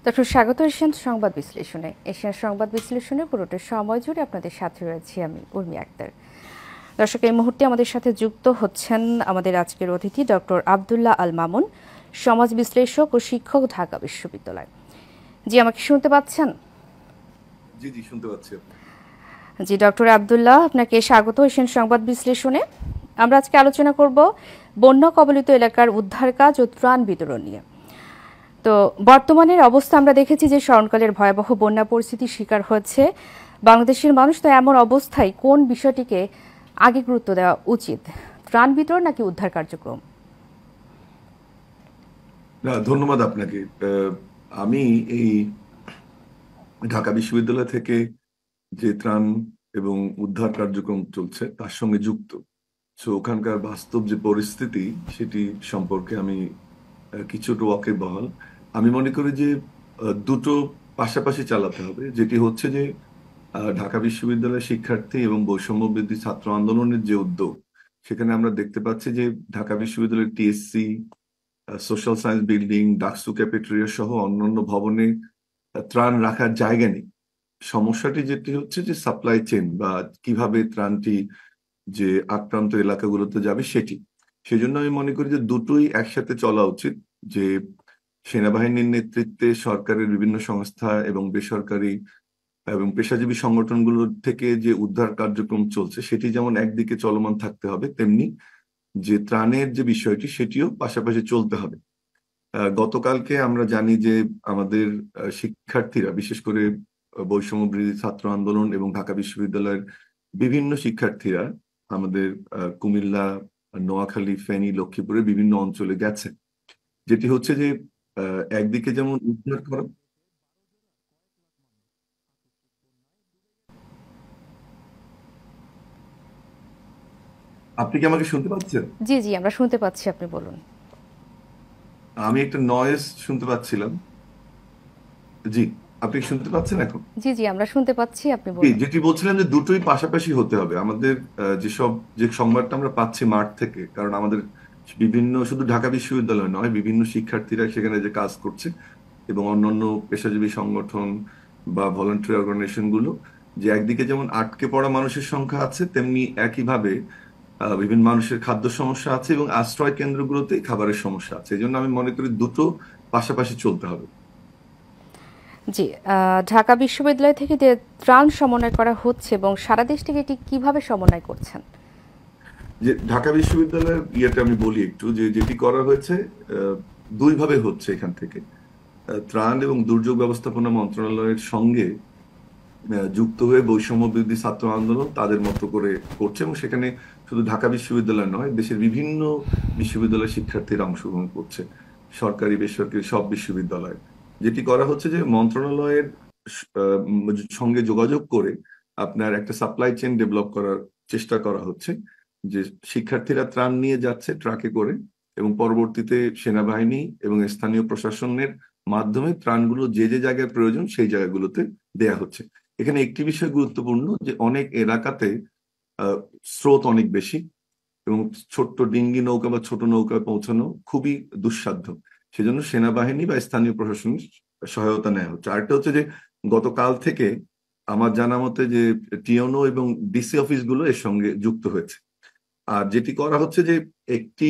দর্শক স্বাগত এশিয়ান সংবাদ বিশ্লেষণে। এশিয়ান সংবাদ বিশ্লেষণে পুরোটা সময় জুড়ে আপনাদের সাথে রয়েছি আমি উর্মি আক্তার। দর্শক, এই মুহূর্তে আমাদের সাথে যুক্ত হচ্ছেন আমাদের আজকের অতিথি ডক্টর আব্দুল্লাহ আল মামুন, সমাজ বিশ্লেষক ও শিক্ষক, ঢাকা বিশ্ববিদ্যালয়। জি, আমাকে শুনতে পাচ্ছেন? জি জি, শুনতে পাচ্ছি। জি, ডক্টর আব্দুল্লাহ, আপনাকে স্বাগত এশিয়ান সংবাদ বিশ্লেষণে। আমরা আজকে আলোচনা করব বন্যা কবলিত এলাকার উদ্ধার কাজ ও ত্রাণ বিতরণ নিয়ে। তো বর্তমানের অবস্থা আমরা দেখেছি যে স্মরণকালের ভয়াবহ বন্যা পরিস্থিতির শিকার হয়েছে বাংলাদেশের মানুষ। তো এমন অবস্থায় কোন বিষয়টিকে আগে গুরুত্ব দেওয়া উচিত, ত্রাণ বিতরণ নাকি উদ্ধার কার্যক্রম? না, ধন্যবাদ আপনাকে। আমি এই ঢাকা বিশ্ববিদ্যালয় থেকে যে ত্রাণ এবং উদ্ধার কার্যক্রম চলছে তার সঙ্গে যুক্ত। ওখানকার বাস্তব যে পরিস্থিতি সেটি সম্পর্কে আমি কিছুটা ওয়াকিবহাল। আমি মনে করি যে দুটো পাশাপাশি চালাতে হবে। যেটি হচ্ছে যে ঢাকা বিশ্ববিদ্যালয়ের শিক্ষার্থী এবং বৈষম্য বিরোধী ছাত্র আন্দোলনের যে উদ্যোগ, সেখানে আমরা দেখতে পাচ্ছি যে ঢাকা বিশ্ববিদ্যালয়ের TSC, social science building, DUCSU cafeteria সহ অন্যান্য ভবনে ত্রাণ রাখার জায়গা নেই। সমস্যাটি যেটি হচ্ছে যে সাপ্লাই চেইন বা কিভাবে ত্রাণটি যে আক্রান্ত এলাকাগুলোতে যাবে সেটি। সেজন্য আমি মনে করি যে দুটোই একসাথে চলা উচিত। যে সেনাবাহিনীর নেতৃত্বে সরকারের বিভিন্ন সংস্থা এবং বেসরকারি এবং পেশাজীবী সংগঠনগুলোর থেকে যে উদ্ধার কার্যক্রম চলছে সেটি যেমন একদিকে চলমান থাকতে হবে, তেমনি যে ত্রাণের যে বিষয়টি সেটিও পাশাপাশি চলতে হবে। গতকালকে আমরা জানি যে আমাদের শিক্ষার্থীরা, বিশেষ করে বৈষম্য বিরোধী ছাত্র আন্দোলন এবং ঢাকা বিশ্ববিদ্যালয়ের বিভিন্ন শিক্ষার্থীরা আমাদের কুমিল্লা, নোয়াখালী, ফেনী, লক্ষ্মীপুরের বিভিন্ন অঞ্চলে গেছে। যেটি হচ্ছে যে একদিকে যেমন উদ্ধার করা। আপনি কি আমাকে শুনতে পাচ্ছেন? জি জি, আমরা শুনতে পাচ্ছি, আপনি বলুন। আমি একটা নয়েজ শুনতে পাচ্ছিলাম। জি, আপনি শুনতে পাচ্ছেন এখন? জি জি, আমরা শুনতে পাচ্ছি, আপনি জি, বলুন। যেটি বলছিলাম যে দুটোই পাশাপাশি হতে হবে আমাদের। যে সংবাদটা আমরা পাচ্ছি মাঠ থেকে, কারণ আমাদের বিভিন্ন, শুধু ঢাকা বিশ্ববিদ্যালয় নয়, বিভিন্ন শিক্ষার্থীরা সেখানে যে কাজ করছে এবং অন্যান্য পেশাজীবী সংগঠন বা ভলান্টারি অর্গানাইজেশন গুলো, যে একদিকে যেমন আটকে পড়া মানুষের সংখ্যা আছে, তেমনি একইভাবে বিভিন্ন মানুষের খাদ্য সমস্যা আছে এবং আশ্রয় কেন্দ্রগুলোতে খাবারের সমস্যা আছে। এই জন্য আমি মনে করি দুটো পাশাপাশি চলতে হবে। জি, ঢাকা বিশ্ববিদ্যালয় থেকে যে ত্রাণ সমন্বয় করা হচ্ছে এবং সারা দেশ থেকে এটি কিভাবে সমন্বয় করছেন? যে ঢাকা বিশ্ববিদ্যালয়ের ইয়েটা আমি বলি একটু, যে যেটি করা হয়েছে দুই ভাবে হচ্ছে এখান থেকে। ত্রাণ এবং দুর্যোগ ব্যবস্থাপনা মন্ত্রণালয়ের সঙ্গে যুক্ত হয়ে বৈষম্য বিরোধী ছাত্র আন্দোলন তাদের মতো করে করছে, এবং সেখানে শুধু ঢাকা বিশ্ববিদ্যালয় নয়, দেশের বিভিন্ন বিশ্ববিদ্যালয়ের শিক্ষার্থীরা অংশগ্রহণ করছে, সরকারি বেসরকারি সব বিশ্ববিদ্যালয়। যেটি করা হচ্ছে যে মন্ত্রণালয়ের সঙ্গে যোগাযোগ করে আপনার একটা সাপ্লাই চেইন ডেভেলপ করার চেষ্টা করা হচ্ছে। যে শিক্ষার্থীরা ত্রাণ নিয়ে যাচ্ছে ট্রাকে করে, এবং পরবর্তীতে সেনাবাহিনী এবং স্থানীয় প্রশাসনের মাধ্যমে ত্রাণগুলো যে যে জায়গায় প্রয়োজন সেই জায়গাগুলোতে দেয়া হচ্ছে। এখানে একটি বিষয় গুরুত্বপূর্ণ, যে অনেক এলাকাতে আহ, স্রোত অনেক বেশি, এবং ছোট্ট ডিঙ্গি নৌকা বা ছোট নৌকায় পৌঁছানো খুবই দুঃসাধ্য। সেজন্য সেনাবাহিনী বা স্থানীয় প্রশাসনের সহায়তা নেওয়া হচ্ছে। আরেকটা হচ্ছে যে গতকাল থেকে আমার জানা মতে যে টিওনো এবং ডিসি অফিসগুলো এর সঙ্গে যুক্ত হয়েছে। আর যেটি করা হচ্ছে যে একটি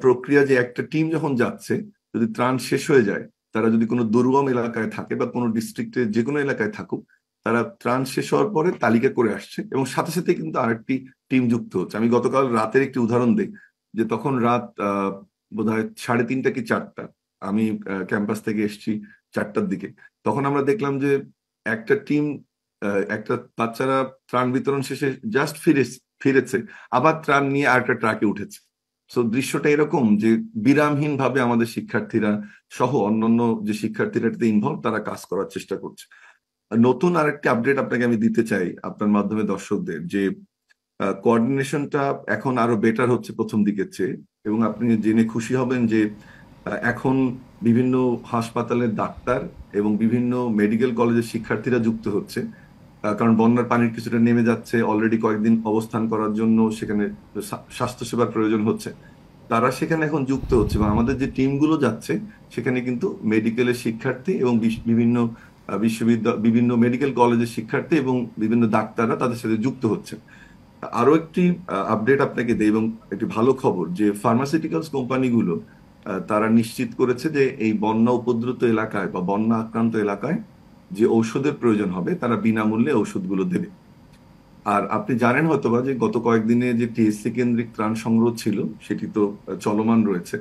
প্রক্রিয়া, যে একটা টিম যখন যাচ্ছে, যদি ত্রাণ শেষ হয়ে যায়, তারা যদি কোনো দুর্গম এলাকায় থাকে বা কোনো ডিস্ট্রিক্টের যে কোনো এলাকায় থাকুক, তারা ত্রাণ শেষ হওয়ার পরে তালিকা করে আসছে এবং সাথে সাথে কিন্তু আরেকটি টিম যুক্ত হচ্ছে। আমি গতকাল রাতের একটি উদাহরণ দিই, যে তখন রাত বোধহয় 3:30 কি 4টা, আমি ক্যাম্পাস থেকে এসেছি 4টার দিকে। তখন আমরা দেখলাম যে একটা টিম, একটা বাচ্চারা ত্রাণ বিতরণ শেষে জাস্ট ফিরেছে, আবার ত্রাণ নিয়ে আরেকটা ট্রাকে উঠেছে। সো দৃশ্যটা এরকম যে বিরামহীন ভাবে আমাদের শিক্ষার্থীরা সহ অন্যান্য যে শিক্ষার্থীরা এটাতে ইনভলভ, তারা কাজ করার চেষ্টা করছে। নতুন আরেকটি আপডেট আপনাকে আমি দিতে চাই আপনার মাধ্যমে দর্শকদের, যে কোঅর্ডিনেশনটা এখন আরো বেটার হচ্ছে প্রথম দিকের চেয়ে। এবং আপনি জেনে খুশি হবেন যে এখন বিভিন্ন হাসপাতালের ডাক্তার এবং বিভিন্ন মেডিকেল কলেজের শিক্ষার্থীরা যুক্ত হচ্ছে। কারণ বন্যার পানির কিছুটা নেমে যাচ্ছে, অলরেডি কয়েকদিন অবস্থান করার জন্য সেখানে স্বাস্থ্যসেবার প্রয়োজন হচ্ছে। তারা সেখানে এখন যুক্ত হচ্ছে, এবং আমাদের যে টিমগুলো যাচ্ছে সেখানে কিন্তু মেডিকেলের শিক্ষার্থী এবং বিভিন্ন বিশ্ববিদ্যালয়, বিভিন্ন মেডিকেল কলেজের শিক্ষার্থী এবং বিভিন্ন ডাক্তাররা তাদের সাথে যুক্ত হচ্ছে। আরো একটি আপডেট আপনাকে দেই, এবং একটি ভালো খবর যে ফার্মাসিউটিক্যালস কোম্পানিগুলো তারা নিশ্চিত করেছে যে এই বন্যা উপদ্রুত এলাকায় বা বন্যা আক্রান্ত এলাকায় যে ঔষধের প্রয়োজন হবে তারা বিনামূল্যে ঔষধগুলো দেবে। আর আপনি জানেন হয়তোবা যে গত কয়েকদিনে যে টিএসসি কেন্দ্রিক ত্রাণ সংগ্রহ ছিল সেটি তো চলমান রয়েছে,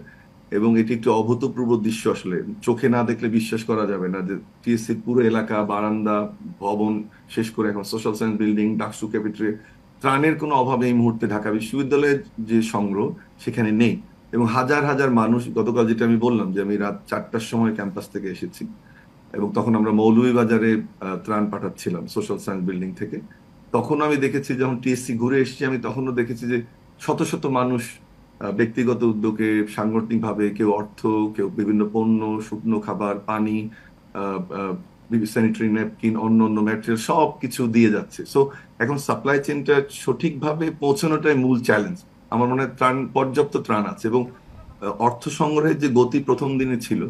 এবং এটি একটি অভূতপূর্ব দৃশ্য। আসলে চোখে না দেখলে বিশ্বাস করা যাবে না যে টিএসসির পুরো এলাকা, বারান্দা, ভবন, শেষ করে এখন social science building, DUCSU cafeteria, ত্রাণের কোনো অভাব এই মুহূর্তে ঢাকা বিশ্ববিদ্যালয়ের যে সংগ্রহ সেখানে নেই। এবং হাজার হাজার মানুষ, গতকাল যেটা আমি বললাম যে আমি রাত 4টার সময় ক্যাম্পাস থেকে এসেছি, এবং তখন আমরা মৌলভীবাজারে ত্রাণ পাঠাচ্ছিলাম সোশ্যাল সায়েন্স বিল্ডিং থেকে। তখন আমি দেখেছি, যখন টিএসসি ঘুরে এসেছি আমি তখনও দেখেছি যে শত শত মানুষ ব্যক্তিগত উদ্যোগে, সাংগঠনিক ভাবে, কেউ অর্থ, কেউ বিভিন্ন পণ্য, শুকনো খাবার, পানি, স্যানিটারি ন্যাপকিন, অন্য অন্য ম্যাটেরিয়াল সব কিছু দিয়ে যাচ্ছে। সো এখন সাপ্লাই চেনটা সঠিকভাবে পৌঁছানোটাই মূল চ্যালেঞ্জ। আমার মনে হয় পর্যাপ্ত ত্রাণ আছে, এবং অর্থ সংগ্রহের যে গতি প্রথম দিনে ছিল,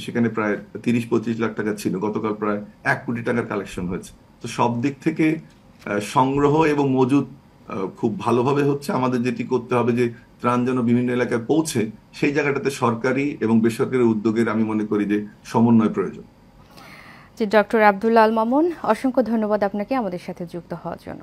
সেখানে প্রায় 30-25 লাখ টাকা ছিল, গতকাল প্রায় 1 কোটি টাকার কালেকশন হয়েছে। তো সব দিক থেকে সংগ্রহ এবং মজুদ খুব ভালোভাবে হচ্ছে। আমাদের যেটি করতে হবে যে ত্রাণ যেন বিভিন্ন এলাকায় পৌঁছে, সেই জায়গাটাতে সরকারি এবং বেসরকারি উদ্যোগের আমি মনে করি যে সমন্বয় প্রয়োজন। জি, ডক্টর আব্দুল্লাহ আল মামুন, অসংখ্য ধন্যবাদ আপনাকে আমাদের সাথে যুক্ত হওয়ার জন্য।